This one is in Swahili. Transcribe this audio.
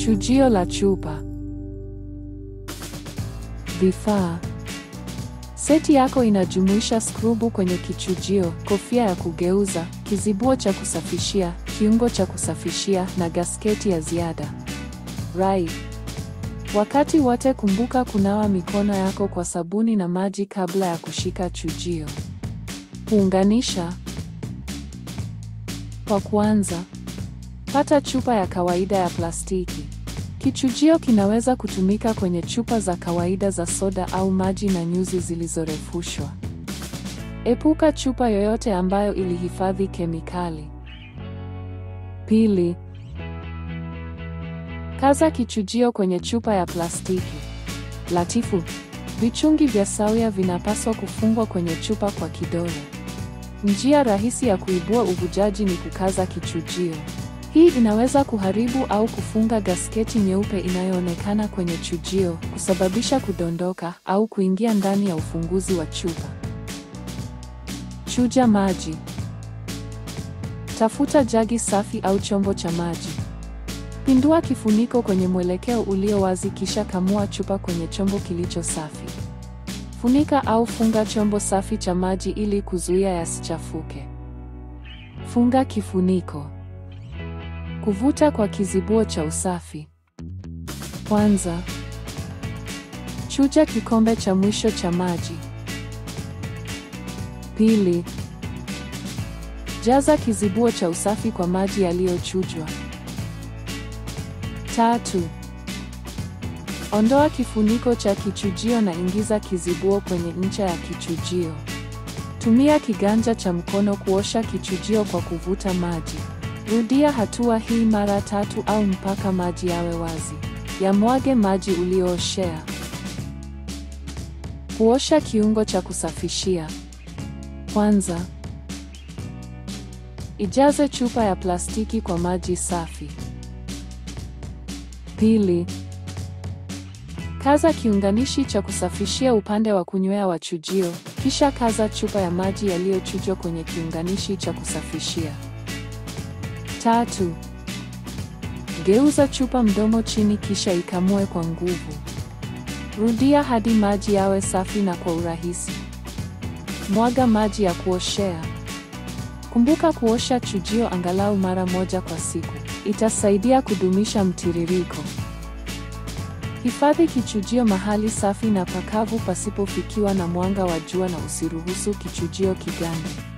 Chujio la chupa. Vifaa. Seti yako inajumuisha skrubu kwenye kichujio, kofia ya kugeuza, kizibuo cha kusafishia, kiungo cha kusafishia na gasketi ya ziada. Rai. Wakati wote kumbuka kunawa mikono yako kwa sabuni na maji kabla ya kushika chujio. Kuunganisha. Kwa kwanza, pata chupa ya kawaida ya plastiki. Kichujio kinaweza kutumika kwenye chupa za kawaida za soda au maji na nyuzi zilizorefushwa. Epuka chupa yoyote ambayo ilihifadhi kemikali. Pili, kaza kichujio kwenye chupa ya plastiki. Latifu, vichungi vya Sawyer vinapaswa kufungwa kwenye chupa kwa kidole. Njia rahisi ya kuibua uvujaji ni kukaza kichujio. Hii inaweza kuharibu au kufunga gasketi nyeupe inayoonekana kwenye chujio, kusababisha kudondoka au kuingia ndani ya ufunguzi wa chupa. Chuja maji. Tafuta jagi safi au chombo cha maji. Pindua kifuniko kwenye mwelekeo ulio wazi kisha kamua chupa kwenye chombo kilicho safi. Funika au funga chombo safi cha maji ili kuzuia yasichafuke. Funga kifuniko. Kuvuta kwa kizibuo cha usafi. Kwanza, chuja kikombe cha mwisho cha maji. Pili, jaza kizibuo cha usafi kwa maji yaliyochujwa. Tatu, ondoa kifuniko cha kichujio na ingiza kizibuo kwenye ncha ya kichujio. Tumia kiganja cha mkono kuosha kichujio kwa kuvuta maji. Rudia hatua hii mara 3 au mpaka maji yawe wazi. Yamwage maji uliooshea. Kuosha kiungo cha kusafishia. Kwanza, ijaze chupa ya plastiki kwa maji safi. Pili, kaza kiunganishi cha kusafishia upande wa kunywea wa chujio, kisha kaza chupa ya maji yaliyochujwa kwenye kiunganishi cha kusafishia. Tatu, geuza chupa mdomo chini kisha ikamue kwa nguvu. Rudia hadi maji yawe safi na kwa urahisi. Mwaga maji ya kuoshea. Kumbuka kuosha chujio angalau mara moja kwa siku. Itasaidia kudumisha mtiririko. Hifadhi kichujio mahali safi na pakavu pasipofikiwa na mwanga wa jua na usiruhusu kichujio kigande.